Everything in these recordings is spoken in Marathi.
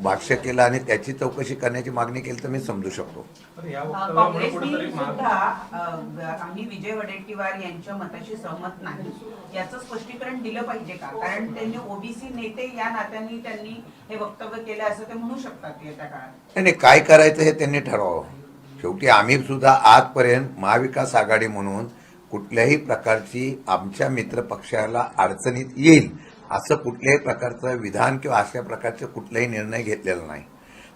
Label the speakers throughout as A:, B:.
A: भाष्य केलं आणि त्याची चौकशी करण्याची मागणी केली तर मी समजू शकतो.
B: काँग्रेसने सुद्धा आम्ही विजय वडेट्टीवार यांच्या मताशी सहमत नाही याचं स्पष्टीकरण दिलं पाहिजे का? कारण त्यांनी ओबीसी नेते या नात्याने त्यांनी हे वक्तव्य केलं असं ते म्हणू शकतात येत्या काळात.
A: नाही, काय करायचं हे त्यांनी ठरवावं. शेवटी आम्ही सुद्धा आजपर्यंत महाविकास आघाडी म्हणून कुठल्याही प्रकारची आमच्या मित्रपक्षाला अडचणीत येईल असं कुठल्याही प्रकारचं विधान किंवा अशा प्रकारचे कुठलाही निर्णय घेतलेला नाही.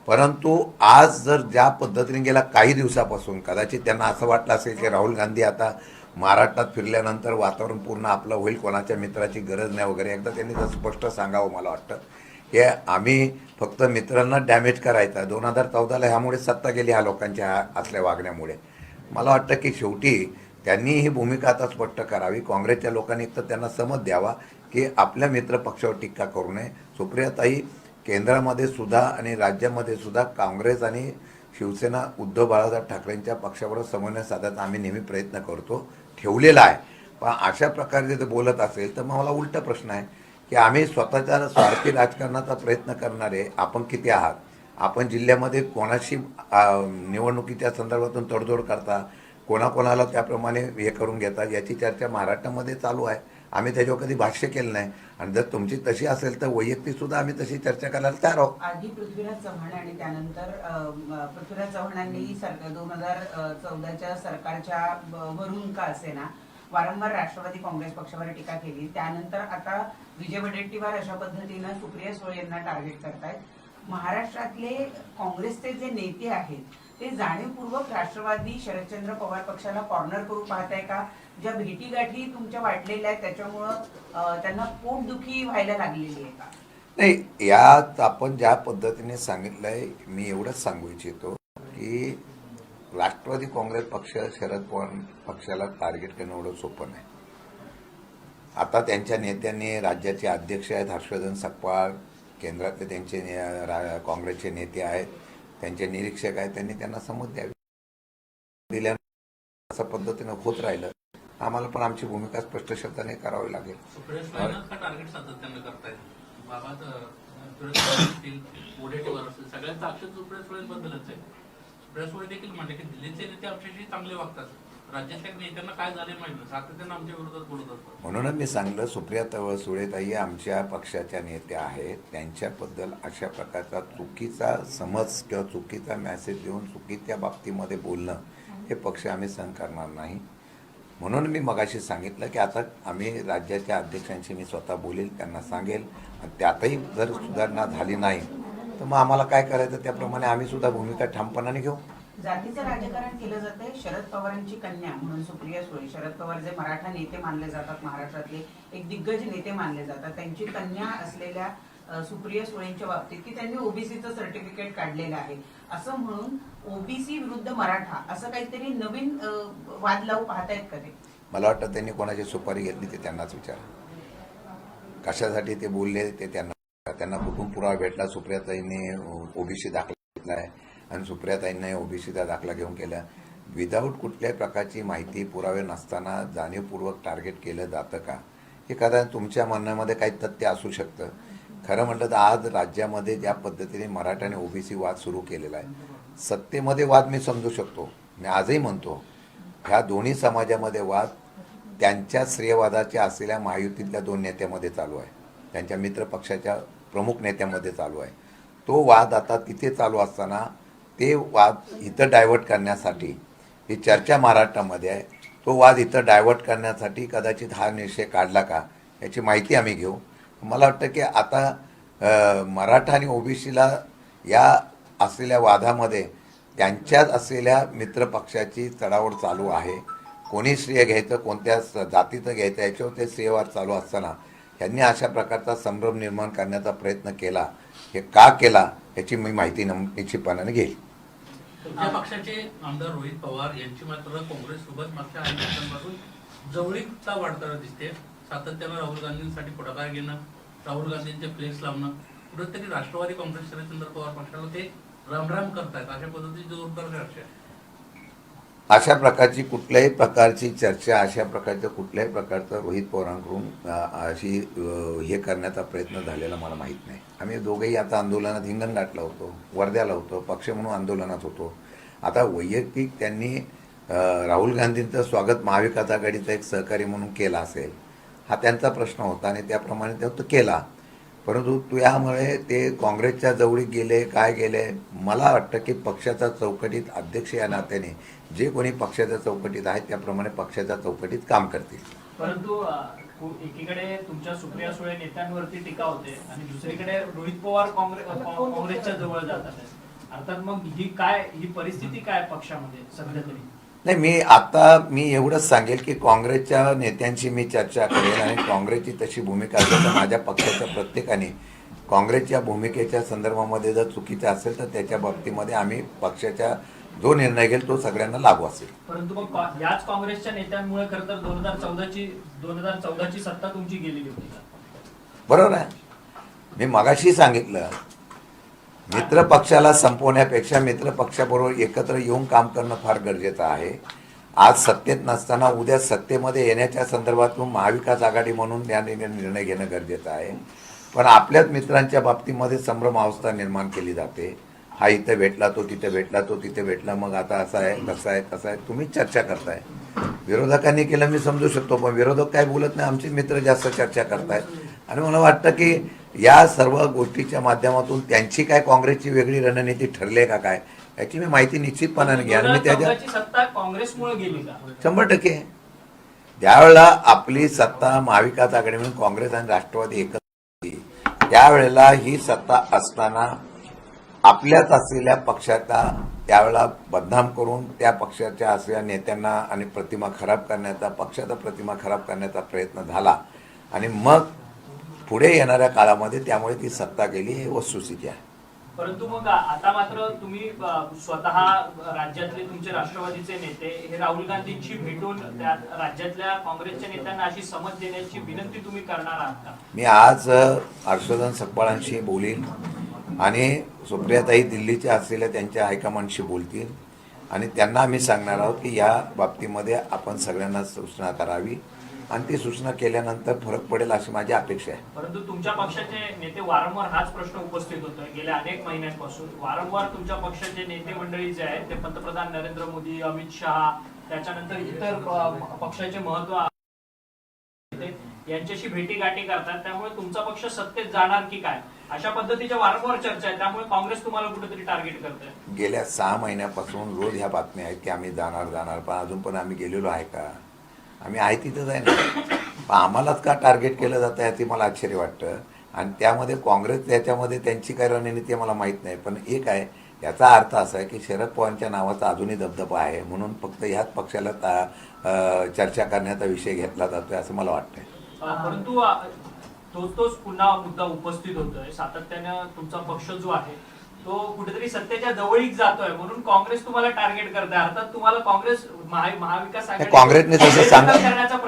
A: परंतु आज जर ज्या पद्धतीने गेल्या काही दिवसापासून कदाचित त्यांना असं वाटलं असेल की राहुल गांधी आता महाराष्ट्रात फिरल्यानंतर वातावरण पूर्ण आपलं होईल, कोणाच्या मित्राची गरज नाही वगैरे, एकदा त्यांनी जर स्पष्ट सांगावं मला वाटतं की आम्ही फक्त मित्रांना डॅमेज करायचा. 2014ला ह्यामुळे सत्ता गेली ह्या लोकांच्या असल्या वागण्यामुळे. मला वाटतं की शेवटी त्यांनी ही भूमिका आता स्पष्ट करावी. काँग्रेसच्या लोकांनी एक तर त्यांना समज द्यावा की आपल्या मित्रपक्षावर टीका करू नये. सुप्रियाताई केंद्रामध्ये सुद्धा आणि राज्यामध्ये सुद्धा काँग्रेस आणि शिवसेना उद्धव बाळासाहेब ठाकरेंच्या पक्षावर समन्वय साधायचा आम्ही नेहमी प्रयत्न करतो, ठेवलेला आहे. पण अशा प्रकारे जर बोलत असेल तर मग मला उलटा प्रश्न आहे की आम्ही स्वतःच्या स्वार्थी राजकारणाचा प्रयत्न करणारे आपण किती आहात? आपण जिल्ह्यामध्ये कोणाशी निवडणुकीच्या संदर्भातून तडजोड करता, कोणाकोणाला त्याप्रमाणे हे करून घेतात याची चर्चा महाराष्ट्रामध्ये चालू आहे. आम्ही त्याच्यावर कधी भाष्य केलं नाही आणि जर तुमची तशी असेल तर वैयक्तिक सुद्धा आम्ही तशी चर्चा करायला तयार आहोत.
B: आधी पृथ्वीराज चव्हाण आणि त्यानंतर पृथ्वीराज चव्हाणांनी 2014च्या सरकारच्या वरून का असेना वारंवार राष्ट्रवादी काँग्रेस पक्षावर टीका केली. त्यानंतर आता विजय वडेट्टीवार अशा पद्धतीनं सुप्रिया सुळे यांना टार्गेट करतायत. महाराष्ट्रातले काँग्रेसचे जे नेते आहेत ते जाणीवपूर्वक राष्ट्रवादी शरदचंद्र पवार पक्षाला कॉर्नर करू पाहताय का? ज्या भेटीगाठी तुमच्या वाढलेल्या आहेत त्याच्यामुळं त्यांना पोटदुखी व्हायला लागलेली आहे का?
A: नाही, यात आपण ज्या पद्धतीने सांगितलंय मी एवढंच सांगू इच्छितो की राष्ट्रवादी काँग्रेस पक्ष शरद पवार पक्षाला टार्गेट करणं एवढं सोपं नाही. आता त्यांच्या नेत्यांनी राज्याचे अध्यक्ष आहेत हर्षवर्धन सकपाळ, केंद्रातले त्यांचे काँग्रेसचे नेते आहेत, त्यांचे निरीक्षक आहेत, त्यांनी त्यांना समज द्यावी. दिल्यानंतर अशा पद्धतीनं होत राहिलं आम्हाला पण आमची भूमिका स्पष्ट शब्दाने करावी लागेल.
C: देखील म्हणजे की दिल्लीचे नेते आमच्याशी चांगले वागतात, राज्यातल्या नेत्यांना काय झाले माहिती सातत्यानं आमच्या विरोधात बोलत असतात.
A: म्हणूनच मी सांगलं सुप्रिया सुळेताई आमच्या पक्षाच्या नेत्या आहेत, त्यांच्याबद्दल अशा प्रकारचा चुकीचा समज किंवा चुकीचा मेसेज देऊन चुकीच्या बाबतीमध्ये बोलणं हे पक्ष आम्ही सहन करणार नाही. म्हणून मी मगाशी सांगितलं की आता आम्ही राज्याच्या अध्यक्षांशी मी स्वतः बोलेल, त्यांना सांगेल आणि त्यातही जर सुधारणा झाली नाही तर मग आम्हाला काय करायचं त्याप्रमाणे आम्ही सुद्धा भूमिका ठामपणाने घेऊ.
B: जातीचं राजकारण केलं जातंय. शरद पवारांची कन्या म्हणून सुप्रिया सुळे, शरद पवार जे मराठा नेते मानले जातात, महाराष्ट्रातले एक दिग्गज नेते मानले जातात, त्यांची कन्या असलेल्या सुप्रिया सुळेंच्या बाबतीत की त्यांनी ओबीसीचं सर्टिफिकेट काढलेलं आहे असं म्हणून ओबीसी विरुद्ध मराठा असं काहीतरी नवीन वाद लावू पाहतायत का ते?
A: मला वाटतं त्यांनी कोणाची सुपारी घेतली ते त्यांनाच विचारा. कशासाठी ते बोलले ते त्यांना कुठून पुरावा भेटला. सुप्रियाताईंनी ओबीसी दाखला घेतला आहे आणि सुप्रियाताईंनी ओबीसीचा दाखला घेऊन केला. विदाऊट कुठल्याही प्रकारची माहिती पुरावे नसताना जाणीवपूर्वक टार्गेट केलं जातं का? हे कदाचित तुमच्या म्हणण्यामध्ये काही तथ्य असू शकतं. खरं म्हटलं तर आज राज्यामध्ये ज्या पद्धतीने मराठा आणि ओबीसी वाद सुरू केलेला आहे, सत्तेमध्ये वाद मी समजू शकतो. मी आजही म्हणतो ह्या दोन्ही समाजामध्ये वाद त्यांच्या श्रेयवादाच्या असलेल्या महायुतीतल्या 2 नेत्यामध्ये चालू आहे, त्यांच्या मित्रपक्षाच्या प्रमुख नेत्यामध्ये चालू आहे. तो वाद आता तिथे चालू असताना ते वाद इथं डायव्हर्ट करण्यासाठी ही चर्चा महाराष्ट्रामध्ये आहे, तो वाद इथं डायव्हर्ट करण्यासाठी कदाचित हा निश्चय काढला का याची माहिती आम्ही घेऊ. मला वाटतं की आता मराठा आणि ओबीसीला या असलेल्या वादामध्ये त्यांच्यात असलेल्या मित्रपक्षाची चढाओढ चालू आहे. कोणी श्रेय घ्यायचं, कोणत्या जातीचं घ्यायचं याच्यावर ते श्रेयवाद चालू असताना यांनी अशा प्रकारचा संभ्रम निर्माण करण्याचा प्रयत्न केला. हे का केला याची मी माहिती निश्चितपणाने घेईल.
C: तुमच्या पक्षाचे आमदार रोहित पवार यांची मात्र काँग्रेससोबत मागच्या काही वर्षांपासून जवळीकता वाढताना दिसते. सातत्यानं राहुल गांधींसाठी पुढाकार घेणं, राहुल गांधींचे फ्लेक्स लावणं, कुठेतरी राष्ट्रवादी काँग्रेस शरदचंद्र पवार पक्षाला ते रामराम करतायत अशा पद्धतीची जोरदार चर्चा आहे.
A: अशा प्रकारची कुठल्याही प्रकारची चर्चा, अशा प्रकारचं कुठल्याही प्रकारचं रोहित पवारांकडून अशी हे करण्याचा प्रयत्न झालेला मला माहीत नाही. आम्ही दोघेही आता आंदोलनात हिंगणघाटला होतो, वर्ध्याला होतो, पक्ष म्हणून आंदोलनात होतो. आता वैयक्तिक त्यांनी राहुल गांधींचं स्वागत महाविकास आघाडीचा एक सहकारी म्हणून केला असेल, हा त्यांचा प्रश्न होता आणि त्याप्रमाणे ते केला. परंतु त्यामुळे ते काँग्रेसच्या जवळीक गेले, काय गेले, मला वाटतं की पक्षाच्या चौकटीत अध्यक्ष या नात्याने जे कोणी पक्षाच्या चौकटीत आहेत त्याप्रमाणे पक्षाच्या चौकटीत काम करतील.
D: परंतु एकीकडे तुमच्या सुप्रिया सुळे नेत्यांवरती टीका होते आणि दुसरीकडे रोहित पवार काँग्रेसच्या जवळ जातात. अर्थात मग ही परिस्थिती काय पक्षामध्ये सध्या तरी?
A: नाही, मी एवढंच सांगेल की काँग्रेसच्या नेत्यांशी मी चर्चा करेल आणि काँग्रेसची तशी भूमिका असेल तर माझ्या पक्षाच्या प्रत्येकाने काँग्रेसच्या भूमिकेच्या संदर्भामध्ये जर चुकीचं असेल तर त्याच्या बाबतीमध्ये आम्ही पक्षाच्या जो निर्णय घेईल तो सगळ्यांना लागू असेल.
D: परंतु मग याच काँग्रेसच्या नेत्यांमुळे खरं तर 2014ची सत्ता तुमची गेलेली होती का?
A: बरोबर आहे. मी मगाशी सांगितलं, मित्र पक्षाला संपवण्यापेक्षा मित्र पक्षाबरोबर एकत्र येऊन काम करणं फार गरजेचं आहे. आज सत्तेत नसताना उद्या सत्तेमध्ये येण्याच्या संदर्भातून महाविकास आघाडी म्हणून या निर्णय घेणं गरजेचं आहे. पण आपल्याच मित्रांच्या बाबतीमध्ये संभ्रमावस्था निर्माण केली जाते. हा इथं भेटला, तो तिथे भेटला, तो तिथे भेटला, मग आता असं आहे, कसं आहे, कसं आहे, तुम्हीच चर्चा करताय. विरोधकांनी केलं मी समजू शकतो, पण विरोधक काय बोलत नाही, आमचे मित्र जास्त चर्चा करतायत. आणि मला वाटतं की या सर्व गोष्टीच्या माध्यमातून त्यांची काय काँग्रेसची वेगळी रणनीती ठरली आहे का काय, याची मी माहिती निश्चितपणाने घ्या. आणि मी त्याच्या
D: सत्ता काँग्रेसमुळे गेली का?
A: 100%. ज्यावेळेला आपली सत्ता महाविकास आघाडी म्हणून काँग्रेस आणि राष्ट्रवादी एकत्र होती, त्यावेळेला ही सत्ता असताना आपल्याच असलेल्या पक्षाचा त्यावेळेला बदनाम करून त्या पक्षाच्या असलेल्या नेत्यांना आणि प्रतिमा खराब करण्याचा, पक्षाचा प्रतिमा खराब करण्याचा प्रयत्न झाला. आणि मग पुढे येणाऱ्या काळामध्ये त्यामुळे ती सत्ता गेली, हे वस्तुस्थिती आहे.
D: परंतु मग आता मात्र तुम्ही स्वतः राज्यातले तुमचे राष्ट्रवादीचे नेते हे राहुल गांधींची भेटून त्या राज्यातल्या काँग्रेसच्या नेत्यांना अशी समज देण्याची विनंती तुम्ही करणार आहात का?
A: मी आज हर्षवर्धन सकपाळांशी बोलीन आणि सुप्रियाताई दिल्लीच्या असलेल्या त्यांच्या हायकमांडशी बोलतील आणि त्यांना आम्ही सांगणार आहोत की या बाबतीमध्ये आपण सगळ्यांना सूचना करावी आणि ती सूचना केल्यानंतर फरक पडेल अशी माझी अपेक्षा आहे.
D: परंतु तुमच्या पक्षाचे नेते वारंवार हाच प्रश्न उपस्थित होतोय गेल्या अनेक महिन्यांपासून. वारंवार तुमच्या पक्षाचे नेते मंडळी जे आहेत ते पंतप्रधान नरेंद्र मोदी, अमित शहा, त्याच्यानंतर इतर पक्षाचे महत्व यांच्याशी भेटीगाठी करतात. त्यामुळे तुमचा पक्ष सत्तेत जाणार की काय अशा पद्धतीच्या वारंवार चर्चा आहे. त्यामुळे काँग्रेस तुम्हाला कुठेतरी टार्गेट करते.
A: गेल्या 6 महिन्यापासून रोज ह्या बातम्या आहेत की आम्ही जाणार, पण अजून पण आम्ही गेलेलो आहे का? आम्ही आहे तिथंच आहे ना. पण आम्हालाच का टार्गेट केलं जातं याची मला आश्चर्य वाटतं. आणि त्यामध्ये काँग्रेस त्याच्यामध्ये त्यांची काय रणनीती मला माहीत नाही. पण एक आहे, याचा अर्थ असा आहे की शरद पवारांच्या नावाचा अजूनही दबदबा आहे म्हणून फक्त ह्याच पक्षाला चर्चा करण्याचा विषय घेतला जातोय असं मला वाटतंय.
D: परंतु तोच पुन्हा मुद्दा उपस्थित होतोय सातत्यानं. तुमचा पक्ष जो आहे तो कुठेतरी सत्तेच्या जवळीक जातोय म्हणून काँग्रेस तुम्हाला टार्गेट करते. अर्थात तुम्हाला काँग्रेस महाविकास आघाडी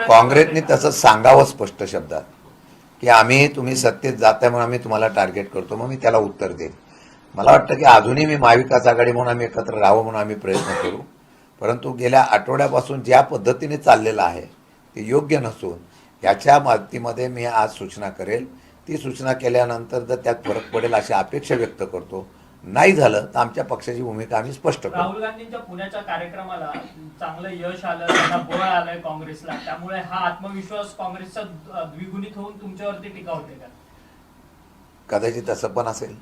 A: काँग्रेसने तसं सांगावं स्पष्ट शब्दात की तुम्ही सत्तेत जाताय म्हणून आम्ही तुम्हाला टार्गेट करतो. मग मी त्याला उत्तर देईन. मला वाटतं की अजूनही मी महाविकास आघाडी म्हणून आम्ही एकत्र राहावं म्हणून आम्ही प्रयत्न करू. परंतु गेल्या आठवड्यापासून ज्या पद्धतीने चाललेलं आहे ते योग्य नसून याच्या माहितीमध्ये मी आज सूचना करेल. ती सूचना केल्यानंतर जर त्यात फरक पडेल अशी अपेक्षा व्यक्त करतो. नाही झालं तर आमच्या पक्षाची भूमिका आम्ही स्पष्ट करू.
D: राहुल गांधींच्या पुण्याच्या कार्यक्रमाला चांगलं यश आलं, त्यांना बळ आलंय काँग्रेसला, त्यामुळे हा आत्मविश्वास काँग्रेसचा द्विगुणित होऊन तुमच्यावरती टीका होते का?
A: कदाचित असं पण असेल.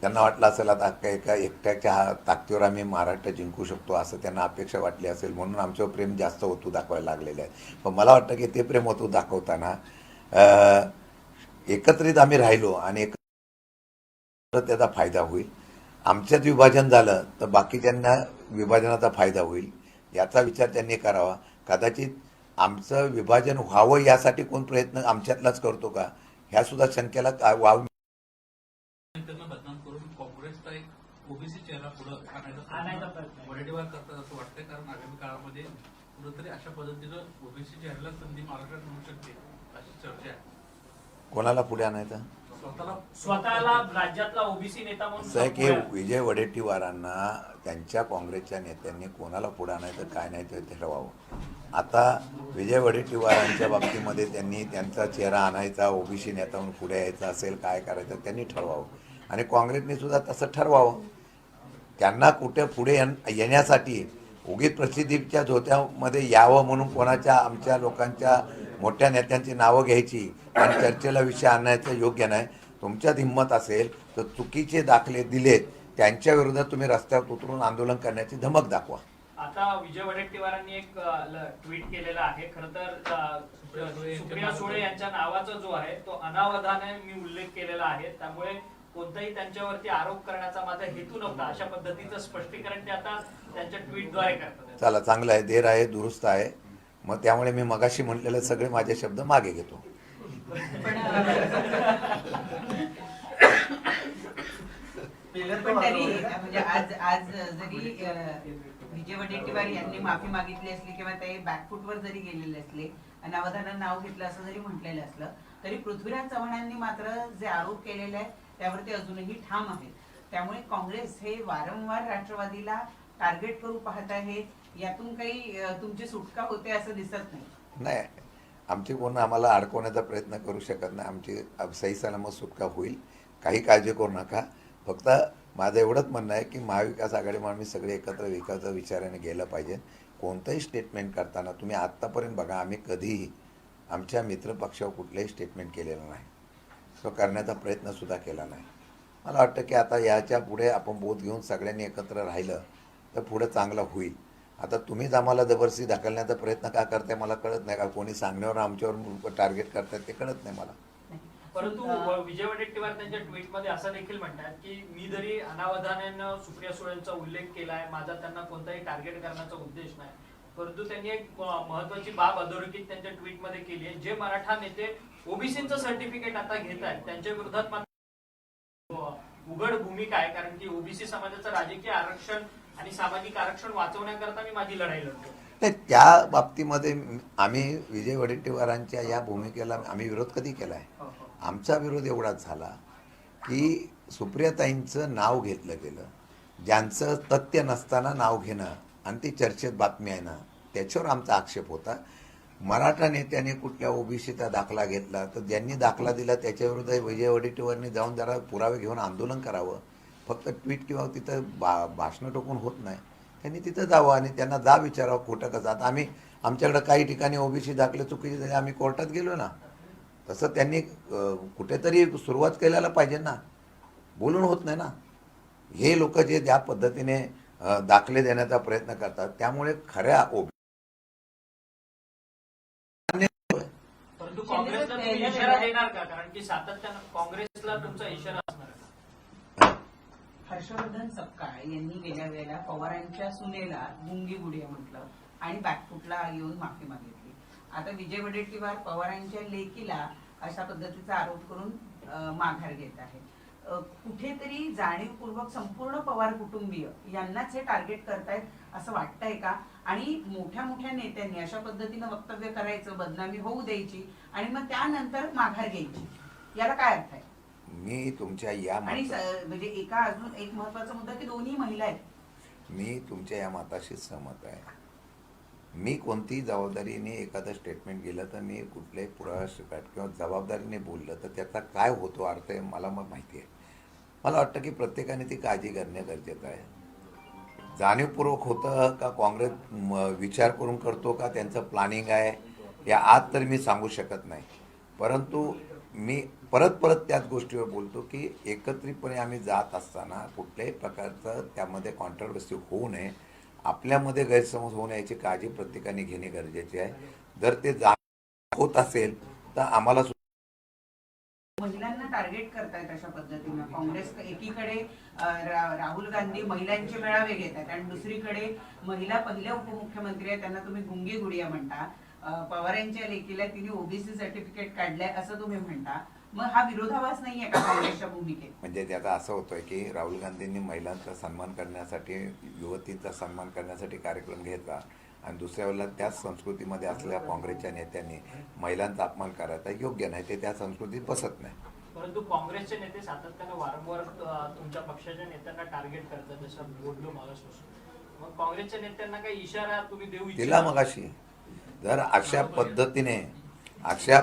A: त्यांना वाटलं असेल आता एका एकट्याच्या ताकदीवर आम्ही महाराष्ट्र जिंकू शकतो असं त्यांना अपेक्षा वाटली असेल म्हणून आमच्यावर प्रेम जास्त होतू दाखवायला लागलेले आहे. पण मला वाटतं की ते प्रेम होतू दाखवताना एकत्रित आम्ही राहिलो आणि एकत्र त्याचा फायदा होईल. आमच्यात विभाजन झालं तर बाकीच्यांना विभाजनाचा फायदा होईल याचा विचार त्यांनी करावा. कदाचित आमचं विभाजन व्हावं यासाठी कोण प्रयत्न आमच्यातलाच करतो का ह्या सुद्धा शंकेला वाव
C: बदनाम करून काँग्रेसचा एक ओबीसी चेहरा पुढे
D: आणायचा प्रयत्न
C: वडेवार करतात असं वाटतंय. कारण आगामी काळामध्ये कुठेतरी अशा पद्धतीनं ओबीसी चेहऱ्याला संधी महाराष्ट्रात मिळू शकते अशी चर्चा आहे.
A: कोणाला पुढे आणायचं?
D: स्वतःला राज्यातला ओबीसी नेता म्हणून
A: असं आहे की
D: संपवूया.
A: विजय वडेट्टीवारांना त्यांच्या काँग्रेसच्या नेत्यांनी कोणाला पुढे आणायचं काय नाही ते ठरवावं. आता विजय वडेट्टीवारांच्या बाबतीमध्ये त्यांनी त्यांचा चेहरा आणायचा, ओबीसी नेता म्हणून पुढे यायचा असेल, काय करायचं त्यांनी ठरवावं. आणि काँग्रेसने सुद्धा तसं ठरवावं. त्यांना कुठे पुढे येण्यासाठी उगीच प्रसिद्धीच्या झोत्यामध्ये यावं म्हणून कोणाच्या आमच्या लोकांच्या मोठ्या नेत्यांची नावं घ्यायची आणि चर्चेला विषय आणायचं योग्य नाही. तुमच्यात हिंमत असेल तर चुकीचे दाखले दिलेत त्यांच्या विरोधात तुम्ही रस्त्यावर उतरून आंदोलन करण्याची धमक दाखवा.
D: आता विजय वडेट्टीवारांनी एक ट्विट केलेलं आहे. खरं तर सुप्रिया सुळे यांच्या नावाचा जो आहे तो अनावधाने मी उल्लेख केलेला आहे, त्यामुळे कोणताही त्यांच्यावरती आरोप करण्याचा माझा हेतू नव्हता, अशा पद्धतीचं स्पष्टीकरण ते आता त्यांच्या ट्विटद्वारे करतात.
A: चला, चांगलं आहे, देर आहे दुरुस्त आहे. मग त्यामुळे मी मगाशी म्हटलेले सगळे माझे शब्द मागे घेतो.
B: पण तरी म्हणजे आज जरी विजय वडेट्टीवार यांनी माफी मागितली असली किंवा ते बॅकफुटवर जरी गेलेले असले, अनावधानानं नाव घेतलं असं जरी म्हटलेलं असलं, तरी पृथ्वीराज चव्हाणांनी मात्र जे आरोप केलेले आहेत त्यावर ते अजूनही ठाम आहेत. त्यामुळे काँग्रेस हे वारंवार राष्ट्रवादीला टार्गेट करू पाहत आहे. यातून काही तुमची सुटका होते असं दिसत नाही.
A: नाही, आमची कोण आम्हाला अडकवण्याचा प्रयत्न करू शकत नाही. आमची सही सलामत सुटका होईल, काही काळजी करू नका. फक्त माझं एवढंच म्हणणं आहे की महाविकास आघाडी म्हणून मी सगळे एकत्र विकासाच्या विचाराने गेलं पाहिजे. कोणतंही स्टेटमेंट करताना तुम्ही आत्तापर्यंत बघा, आम्ही कधीही आमच्या मित्रपक्षावर कुठलंही स्टेटमेंट केलेलं नाही, तो करण्याचा प्रयत्नसुद्धा केला नाही. मला वाटतं की आता याच्या पुढे आपण बोध घेऊन सगळ्यांनी एकत्र राहिलं तर पुढं चांगलं होईल. आता तुम्हीच आम्हाला जबरदस्ती ढकलण्याचा प्रयत्न का करताय मला कळत नाही. का कोणी सांगण्यावर आमच्यावर टार्गेट करतायत ते कळत नाही मला.
D: परंतु विजय वडेट्टीवार त्यांच्या ट्विटमध्ये असं देखील म्हणतात की मी जरी अनावधानानं सुप्रिया सुळेंचा उल्लेख केलाय, माझा त्यांना कोणताही टार्गेट करण्याचा उद्देश नाही, परंतु त्यांनी एक महत्वाची बाब अधोरेखित त्यांच्या ट्विटमध्ये केली आहे. जे मराठा नेते ओबीसीचं सर्टिफिकेट आता घेत आहेत त्यांच्या विरोधात मात्र उघड भूमिका आहे, कारण की ओबीसी समाजाचं राजकीय आरक्षण आणि सामाजिक आरक्षण वाचवण्याकरता मी माझी लढाई लढतो.
A: नाही, त्या बाबतीमध्ये आम्ही विजय वडेट्टीवारांच्या या भूमिकेला आम्ही विरोध कधी केला आहे? आमचा विरोध एवढाच झाला की सुप्रियाताईंचं नाव घेतलं गेलं, ज्यांचं तथ्य नसताना नाव घेणं आणि ती चर्चेत बातमी आहे ना, त्याच्यावर आमचा आक्षेप होता. मराठा नेत्याने कुठल्या ओबीसीचा दाखला घेतला तर ज्यांनी दाखला दिला त्याच्याविरुद्ध विजय वडेट्टीवारांनी जाऊन जरा पुरावे घेऊन आंदोलन करावं. फक्त ट्विट किंवा तिथं भाषणं टोकून होत नाही. त्यांनी तिथं जावं आणि त्यांना जा विचारावं खोटं कसं. आता आम्ही आमच्याकडे काही ठिकाणी ओबीसी दाखले चुकीचे झाले, आम्ही कोर्टात गेलो ना. तसं त्यांनी कुठेतरी सुरुवात केल्याला पाहिजे ना, बोलून होत नाही ना. हे लोक जे ज्या पद्धतीने दाखले देण्याचा प्रयत्न करतात त्यामुळे खऱ्या
D: परंतु काँग्रेसला तुम्ही इशारा देणार का? कारण की सातत्यानं काँग्रेसला तुमचा इशारा असणार आहे.
B: हर्षवर्धन सपकाळ यांनी गेल्या वेळेला पवारांच्या सुनेला गुंगी गुडिया म्हटलं आणि बॅकफुटला येऊन माफी मागितली. आता विजय वडेट्टीवार पवारांच्या लेकीला अशा पद्धतीचा आरोप करून माघार घेत आहे. कुठेतरी जाणीवपूर्वक संपूर्ण पवार कुटुंबीय यांनाच हे टार्गेट करतायत असं वाटतंय का? आणि मोठ्या मोठ्या नेत्यांनी अशा पद्धतीनं वक्तव्य करायचं, बदनामी होऊ द्यायची आणि मग त्यानंतर माघार घ्यायची, याला काय अर्थ आहे?
A: मी तुमच्या या
B: आणि म्हणजे एका अजून एक महत्वाचा मुद्दा की दोन्ही महिला आहेत.
A: मी तुमच्या या मताशी सहमत आहे. मी कोणतीही जबाबदारीने एखादं स्टेटमेंट केलं तर मी कुठल्याही पुराव्यासकट किंवा जबाबदारीने बोललं तर त्याचा काय होतो अर्थ आहे मला मग माहिती आहे. मला वाटतं की प्रत्येकाने ती काळजी करणे गरजेचं आहे. जाणीवपूर्वक होतं का काँग्रेस विचार करून करतो का त्यांचं प्लॅनिंग आहे या आज तर मी सांगू शकत नाही. परंतु मी परत त्याच गोष्टीवर बोलतो की एकत्रितपणे आम्ही जात असताना कुठल्याही प्रकारचं त्यामध्ये कॉन्ट्रोवर्सी होऊ नये, आपल्यामध्ये गैरसमज होऊ नये याची काळजी प्रत्येकाने घेणे गरजेचे आहे. जर ते होत असेल तर आम्हाला
B: महिलांना टार्गेट करतायत अशा पद्धतीनं. काँग्रेस एकीकडे राहुल गांधी महिलांचे मेळावे घेत आहेत आणि दुसरीकडे महिला पहिल्या उपमुख्यमंत्री आहेत त्यांना तुम्ही गुंगी गुडिया म्हणता. पवारांच्या लेकीला तिने ओबीसी सर्टिफिकेट काढलंय असं तुम्ही म्हणता. मग हा विरोधाभास नाहीये का काँग्रेसच्या भूमिकेत?
A: म्हणजे त्याचा असं होतोय की राहुल गांधींनी महिलांचा सन्मान करण्यासाठी, युवतींचा सन्मान करण्यासाठी कार्यक्रम घेतला आणि दुसऱ्या वेळेला त्याच संस्कृतीमध्ये असलेल्या काँग्रेसच्या नेत्यांनी महिलांचा अपमान करायचा योग्य नाही, ते त्या संस्कृतीत बसत नाही.
D: परंतु काँग्रेसचे नेते सातत्यानं वारंवार तुमच्या पक्षाच्या नेत्यांना टार्गेट करतात, जसं बोललो मागासपासून. मग काँग्रेसच्या नेत्यांना काही इशारा तुम्ही देऊ
A: दिला
D: इच्छिता?
A: मगाशी. जर अशा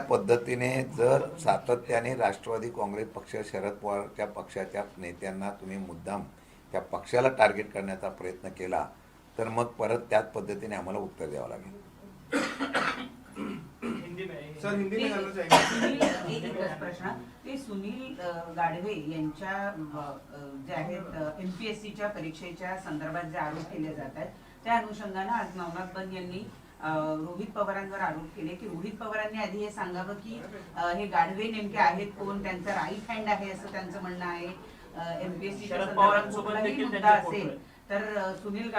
A: पद्धतीने जर सातत्याने राष्ट्रवादी काँग्रेस पक्ष, शरद पवारच्या पक्षाच्या नेत्यांना तुम्ही मुद्दाम त्या पक्षाला टार्गेट करण्याचा प्रयत्न केला तर मग परत त्याच पद्धतीने आम्हाला उत्तर द्यावं लागेल.
D: हिंदी में
E: सर हिंदी में करना चाहेंगे.
B: एकच प्रश्न, ते सुनील गाढवे यांच्या जे आहेत एमपीएससीच्या परीक्षेच्या संदर्भात जे आरोप केले जात आहेत त्या अनुषंगानं आज नवनाथ बन यांनी रोहित पवारांवर आरोप केले की रोहित पवारांनी आधी हे सांगावं की हे गाढवे नेमके आहेत कोण, त्यांचा राईट हँड आहे असं त्यांचं म्हणणं आहे. एमपीएससीच्या
D: शरद
B: संदर्भात
D: पवारांसोबत
B: कुठलाही
D: देखील
B: मुद्दा
D: त्यांचे फोटो
B: असेल
D: आहेत.
B: तर सुनील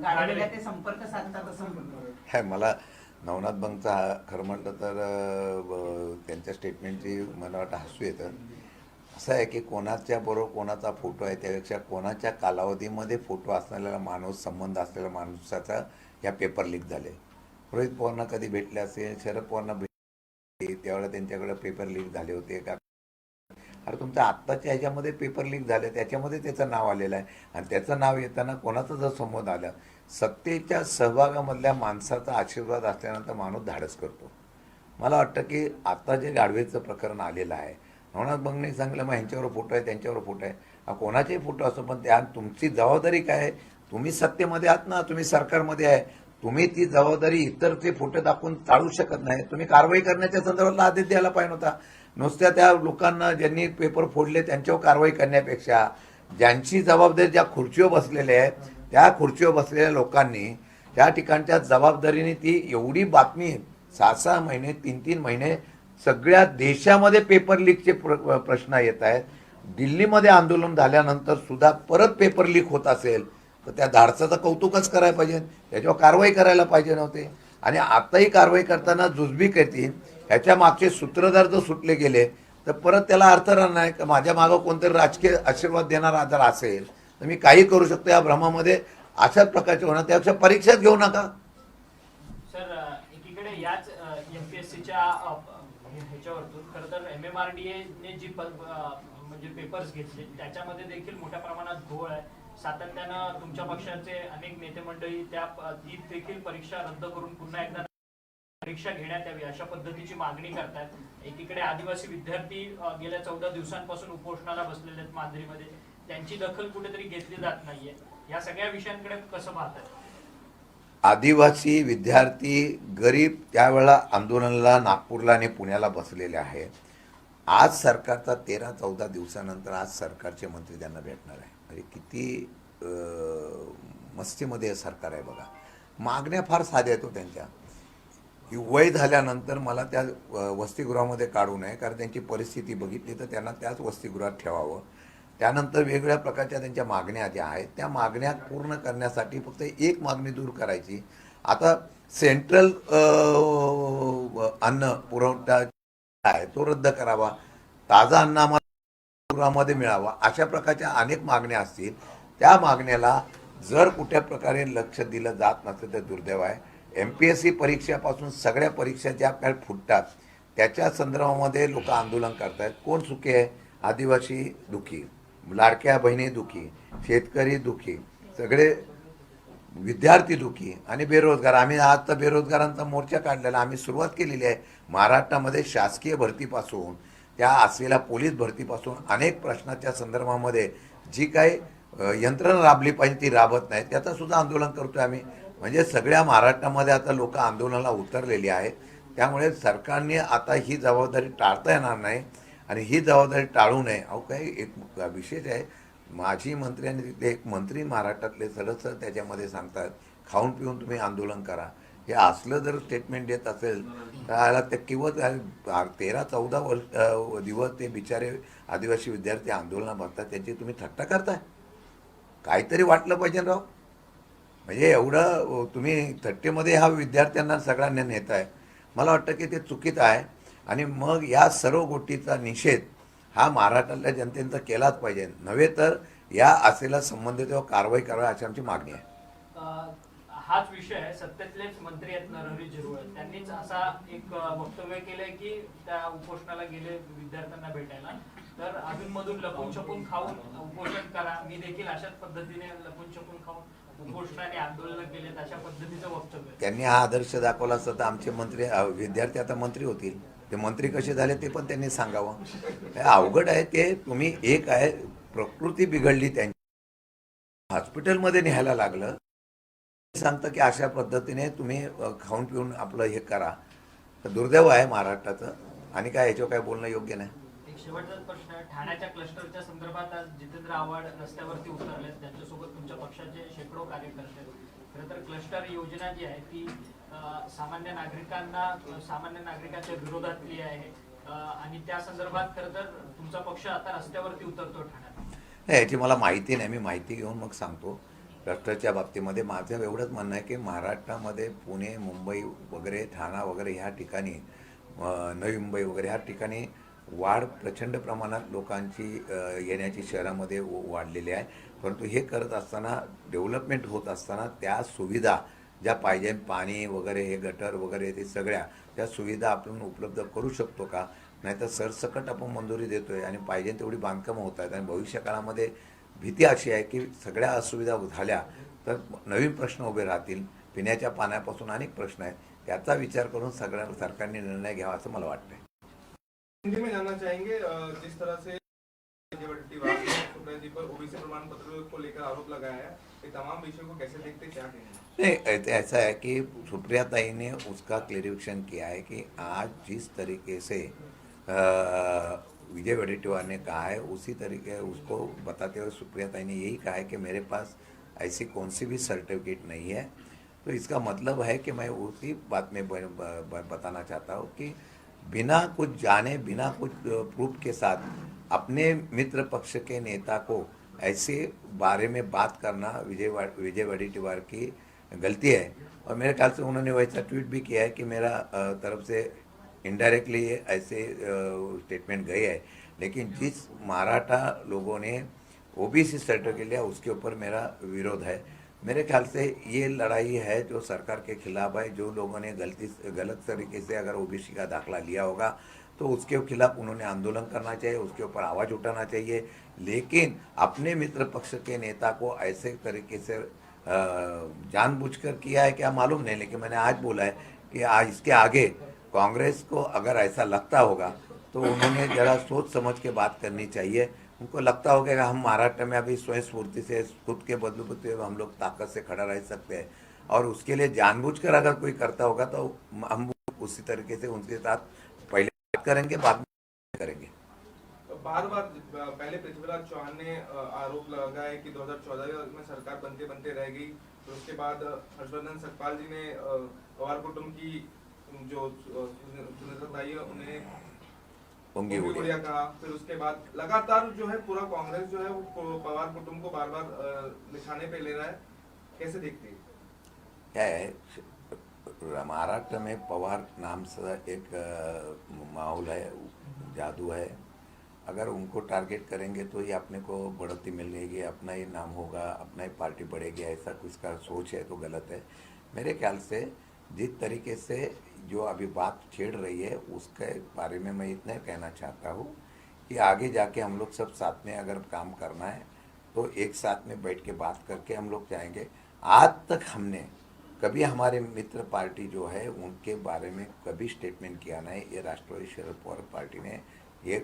B: गाढवेला ते संपर्क साधतात असं म्हणतो.
A: काय मला नवनाथ बंगचा खरं म्हटलं तर त्यांच्या स्टेटमेंटची मला वाटतं हसू येतं. असं आहे की कोणाच्या बरोबर कोणाचा फोटो आहे त्यापेक्षा कोणाच्या कालावधीमध्ये फोटो असलेला माणूस, संबंध असलेल्या माणसाचा या पेपर लीक झाले. रोहित पवारांना कधी भेटले असेल, शरद पवारांना भेटले त्यावेळेला त्यांच्याकडे पेपर लीक झाले होते का? अरे तुमचं आत्ताच्या ह्याच्यामध्ये पेपर लीक झाले त्याच्यामध्ये त्याचं नाव आलेलं आहे आणि त्याचं नाव येताना कोणाचं जर समोर आलं, सत्तेच्या सहभागामधल्या माणसाचा आशीर्वाद असल्यानंतर माणूस धाडस करतो. मला वाटतं की आता जे गाढवेचं प्रकरण आलेलं आहे, नवनाथ बंगने सांगितलं मग ह्यांच्यावर फोटो आहे त्यांच्यावर फोटो आहे, कोणाचेही फोटो असो, पण त्या तुमची जबाबदारी काय आहे? तुम्ही सत्तेमध्ये आहात ना, तुम्ही सरकारमध्ये आहे, तुम्ही ती जबाबदारी इतर ते फोटो दाखवून टाळू शकत नाही. तुम्ही कारवाई करण्याच्या संदर्भात आदेश द्यायला पाहिजे होता. नुसत्या त्या लोकांना ज्यांनी पेपर फोडले त्यांच्यावर कारवाई करण्यापेक्षा ज्यांची जबाबदारी ज्या खुर्चीवर बसलेल्या आहेत त्या खुर्चीवर बसलेल्या लोकांनी त्या ठिकाणच्या जबाबदारीने ती एवढी बातमी 6-6 महिने 3-3 महिने सगळ्या देशामध्ये पेपर लीकचे प्रश्न येत आहेत. दिल्लीमध्ये आंदोलन झाल्यानंतर सुद्धा परत पेपर लीक होत असेल तर त्या धाडसाचं कौतुकच करायला पाहिजे, त्याच्यावर कारवाई करायला पाहिजे नव्हते. आणि आताही कारवाई करताना जुजबी करतील ह्याच्या मागचे सूत्रधार जर सुटले गेले तर परत त्याला अर्थ राहणार नाही. का माझ्या मागं कोणतरी राजकीय आशीर्वाद देणारा जर असेल तर मी काही करू शकतो या भ्रमामध्ये अशाच प्रकारचे होणार. त्यापेक्षा परीक्षाच घेऊ नका.
D: सर एकीकडे याच एमपीएससीच्या ह्याच्यावरतून खरं तर MMRDA ने जी म्हणजे पेपर्स घेतले त्याच्यामध्ये देखील मोठ्या प्रमाणात घोळ आहे. सातत्यानं तुमच्या पक्षाचे अनेक नेते मंडळी ती देखील परीक्षा रद्द करून पुन्हा एकदा परीक्षा घेण्यात यावी अशा पद्धतीची मागणी करतात. एकीकडे आदिवासी विद्यार्थी गेल्या 14 दिवसांपासून उपोषणाला बसलेले आहेत मांजरीमध्ये, त्यांची दखल कुठेतरी घेतली जात नाहीये. या सगळ्या विषयांकडे कसं पाहतात?
A: आदिवासी विद्यार्थी गरीब त्यावेळेला आंदोलनाला नागपूरला आणि पुण्याला बसलेले आहेत. आज सरकारचा 13-14 दिवसानंतर आज सरकारचे मंत्री त्यांना भेटणार आहे. म्हणजे किती मस्तीमध्ये हे सरकार आहे बघा. मागण्या फार साध्या आहेत त्यांच्या की वय झाल्यानंतर मला त्या वसतिगृहामध्ये काढू नये, कारण त्यांची परिस्थिती बघितली तर त्यांना त्याच वसतिगृहात ठेवावं. त्यानंतर वेगवेगळ्या प्रकारच्या त्यांच्या मागण्या ज्या आहेत त्या मागण्या पूर्ण करण्यासाठी फक्त एक मागणी दूर करायची. आता सेंट्रल अन्न पुरवठा आहे तो रद्द करावा, ताजा अन्न आम्हाला गृहामध्ये मिळावा, अशा प्रकारच्या अनेक मागण्या असतील. त्या मागण्याला जर कुठल्या प्रकारे लक्ष दिलं जात नसेल तर दुर्दैव आहे. MPSC परीक्षेपासून सगळ्या परीक्षा ज्या काय फुटतात त्याच्या संदर्भामध्ये लोक आंदोलन करतात. कोण सुखी आहे? आदिवासी दुखी, लाडक्या बहिणी दुखी, शेतकरी दुखी, सगळे विद्यार्थी दुखी आणि बेरोजगार. आम्ही आज तर बेरोजगारांचा मोर्चा काढलेला आम्ही सुरुवात केलेली आहे. महाराष्ट्रामध्ये शासकीय भरतीपासून त्या असलेल्या पोलीस भरतीपासून अनेक प्रश्नाच्या संदर्भामध्ये जी काही यंत्रणा राबली पाहिजे ती राबत नाही, त्याचं सुद्धा आंदोलन करतोय आम्ही. म्हणजे सगळ्या महाराष्ट्रामध्ये आता लोक आंदोलनाला उतरलेली आहेत. त्यामुळे सरकारने आता ही जबाबदारी टाळता येणार नाही आणि ही जबाबदारी टाळू नये. अहो काही एक विशेष आहे, माजी मंत्री आणि तिथे एक मंत्री महाराष्ट्रातले सरळ त्याच्यामध्ये सांगतात खाऊन पिऊन तुम्ही आंदोलन करा. हे असलं जर स्टेटमेंट देत असेल तर ते किंवा 13-14 दिवस ते बिचारे आदिवासी विद्यार्थी आंदोलनात बसतात, त्यांची तुम्ही थट्टा करताय. काहीतरी वाटलं पाहिजे राव. म्हणजे एवढं तुम्ही थट्टेमध्ये हा विद्यार्थ्यांना सगळ्यांना नेताय. मला वाटतं की ते चुकीचं आहे. आणि मग या सर्व गोष्टीचा निषेध हा महाराष्ट्रातल्या जनतेचा केलाच पाहिजे, नव्हे तर या असलेल्या संबंधित कारवाई करावी अशी आमची मागणी आहे.
D: हाच विषय आहे. सत्तेतलेच मंत्री आहेत नरहरी झिरवळ, त्यांनीच असा एक वक्तव्य केलंय की त्या उपोषणाला गेले विद्यार्थ्यांना भेटायला तर अधूनमधून लपून छपून खाऊन उपोषण करा. मी देखील अशाच पद्धतीने लपून छपून खाऊन उपोषणाने आंदोलन केलेत, अशा पद्धतीचं वक्तव्य आहे.
A: त्यांनी हा आदर्श दाखवला असता तर आमचे मंत्री विद्यार्थी आता मंत्री होतील. ते मंत्री कसे झाले ते पण त्यांनी सांगावं. हे अवघड आहे. ते तुम्ही एक आहे प्रकृती बिघडली त्यांची, हॉस्पिटलमध्ये न्यायला लागलं, सांगतं की अशा पद्धतीने तुम्ही खाऊन पिऊन आपलं हे करा. तर दुर्दैव आहे महाराष्ट्राचं. आणि काय याच्यावर काय बोलणं योग्य नाही.
D: एक शेवटचाच प्रश्न आहे. ठाण्याच्या क्लस्टरच्या संदर्भात आज जितेंद्र आव्हाड रस्त्यावरती उतरले, त्यांच्यासोबत तुमच्या पक्षाचे शेकडो कार्यकर्ते आहेत. खरं तर क्लस्टर योजना जी आहे ती सामान्य नागरिकांच्या विरोधातली आहे आणि त्या संदर्भात खरं तर तुमचा पक्ष आता रस्त्यावरती उतरतो ठाण्यात.
A: नाही, याची मला माहिती नाही. मी माहिती घेऊन मग सांगतो. राष्ट्राच्या बाबतीमध्ये माझं एवढंच म्हणणं आहे की महाराष्ट्रामध्ये पुणे, मुंबई वगैरे, ठाणा वगैरे ह्या ठिकाणी, नवी मुंबई वगैरे ह्या ठिकाणी वाढ प्रचंड प्रमाणात लोकांची येण्याची शहरामध्ये वाढलेली आहे. परंतु हे करत असताना, डेव्हलपमेंट होत असताना त्या सुविधा ज्या पाहिजे, पाणी वगैरे, हे गटर वगैरे, ते सगळ्या त्या सुविधा आपण उपलब्ध करू शकतो का? नाहीतर सरसकट आपण मंजुरी देतोय आणि पाहिजे तेवढी बांधकामं होत आहेत आणि भविष्य काळामध्ये भीती अशी आहे की सगळ्या असुविधा झाल्या तर नवीन प्रश्न उभे राहतील. पिण्याच्या पाण्यापासून अनेक प्रश्न आहेत. त्याचा विचार करून सगळ्या सरकारने निर्णय घ्यावा असं मला वाटतंय.
E: हिंदी में जानना चाहेंगे, जिस तरह से वडेट्टीवार ने सुप्रिया जी पर ओबीसी प्रमाण पत्र को लेकर आरोप लगाया है, ये तमाम विषयों को कैसे देखते, क्या कहेंगे?
A: नहीं, ऐसा है कि सुप्रिया ताई ने उसका क्लेरिफिकेशन किया है कि आज जिस तरीके से विजय वडेट्टीवार ने कहा है उसी तरीके उसको बताते हुए सुप्रिया ताई ने यही कहा है कि मेरे पास ऐसी कौन सी भी सर्टिफिकेट नहीं है. तो इसका मतलब है कि मैं उसी बात में बताना चाहता हूँ कि बिना कुछ जाने, बिना कुछ प्रूफ के साथ अपने मित्र पक्ष के नेता को ऐसे बारे में बात करना विजय वडेट्टीवार की गलती है. और मेरे ख्याल से उन्होंने वैसा ट्वीट भी किया है कि मेरा तरफ से इनडायरेक्टली ऐसे स्टेटमेंट गए है. लेकिन जिस मराठा लोगों ने ओबीसी सर्टिफिकेट लिया उसके ऊपर मेरा विरोध है. मेरे ख्याल से ये लड़ाई है जो सरकार के खिलाफ है. जो लोगों ने गलत तरीके से अगर ओबीसी का दाखला लिया होगा तो उसके खिलाफ उन्होंने आंदोलन करना चाहिए, उसके ऊपर आवाज़ उठाना चाहिए. लेकिन अपने मित्र पक्ष के नेता को ऐसे तरीके से जानबूझकर किया है क्या मालूम नहीं, लेकिन मैंने आज बोला है कि आज इसके आगे कांग्रेस को अगर ऐसा लगता होगा तो उन्होंने जरा सोच समझ के बात करनी चाहिए. उनको लगता होगा कि हम महाराष्ट्र में अभी स्वयं स्फूर्ति से खुद के बदलबूते हम लोग ताकत से खड़ा रह सकते हैं और उसके लिए जानबूझकर अगर कोई करता होगा तो हम उसी तरीके से उनके साथ पहले बात करेंगे, बाद में करेंगे.
E: बार बार पहले पृथ्वीराज चौहान ने आरोप लगाया कि 2014 में सरकार बनते बनते रह गई. तो उसके बाद हर्षवर्धन सतपाल जी ने पवार कुटुंब की जो सुनेत्रताई है उन्हें
A: उंगी
E: उड़िया कहा. फिर उसके बाद लगातार जो है पूरा कांग्रेस जो है वो पवार कुटुंब को बार बार निशाने पे ले रहा है. कैसे देखते हैं?
A: क्या है, महाराष्ट्र में पवार नाम से एक माहौल है, जादू है. अगर उनको टारगेट करेंगे तो ये अपने को बढ़ोतरी मिलेगी, अपना ही नाम होगा, अपना ही पार्टी बढ़ेगी, ऐसा कुछ का सोच है तो गलत है. मेरे ख्याल से जिस तरीके से जो अभी बात छेड़ रही है उसके बारे में मैं इतना कहना चाहता हूँ कि आगे जाके हम लोग सब साथ में अगर काम करना है तो एक साथ में बैठ के बात करके हम लोग जाएंगे. आज तक हमने कभी हमारे मित्र पार्टी जो है उनके बारे में कभी स्टेटमेंट किया नहीं. ये राष्ट्रवादी शरद पवार पार्टी ने ये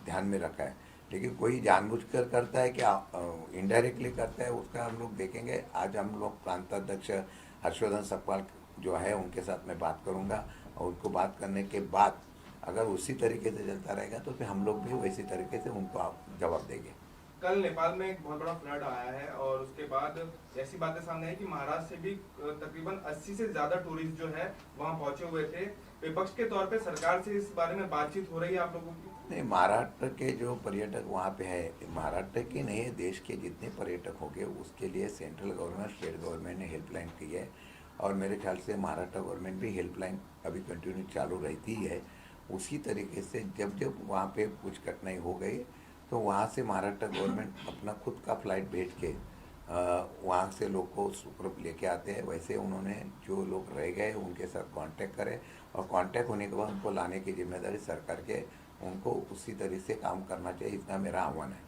A: ध्यान में रखा है. लेकिन कोई जानबूझकर करता है कि इनडायरेक्टली करता है उसका हम लोग देखेंगे. आज हम लोग प्रांताध्यक्ष हर्षवर्धन सतपाल जो है उनके साथ मैं बात करूंगा और उनको बात करने के बाद अगर उसी तरीके से चलता रहेगा तो फिर हम लोग भी वैसी तरीके से उनको जवाब देंगे.
E: कल नेपाल में एक बहुत बड़ा फ्लड आया है और उसके बाद ऐसी बातें सामने आई कि महाराष्ट्र से भी तकरीबन 80 से ज्यादा टूरिस्ट जो है वहां पहुंचे हुए थे. विपक्ष के तौर पे सरकार से इस बारे में बातचीत हो रही है आप लोगों की?
A: नहीं, महाराष्ट्र के जो पर्यटक वहाँ पे है, महाराष्ट्र के नहीं है, देश के जितने पर्यटक होंगे उसके लिए सेंट्रल गवर्नमेंट, स्टेट गवर्नमेंट ने हेल्पलाइन की है और मेरे ख्याल से महाराष्ट्र गवर्नमेंट भी हेल्पलाइन अभी कंटिन्यू चालू रहती है. उसी तरीके से जब जब वहाँ पे कुछ कठिनाई हो गई तो वहाँ से महाराष्ट्र गवर्नमेंट अपना खुद का फ्लाइट भेज के वहाँ से लोग को सुप्रभ लेके आते हैं, वैसे उन्होंने जो लोग रह गए उनके साथ कांटेक्ट करें और कांटेक्ट होने के बाद उनको लाने की जिम्मेदारी सरकार के, उनको उसी तरह से काम करना चाहिए, इतना मेरा आह्वान है।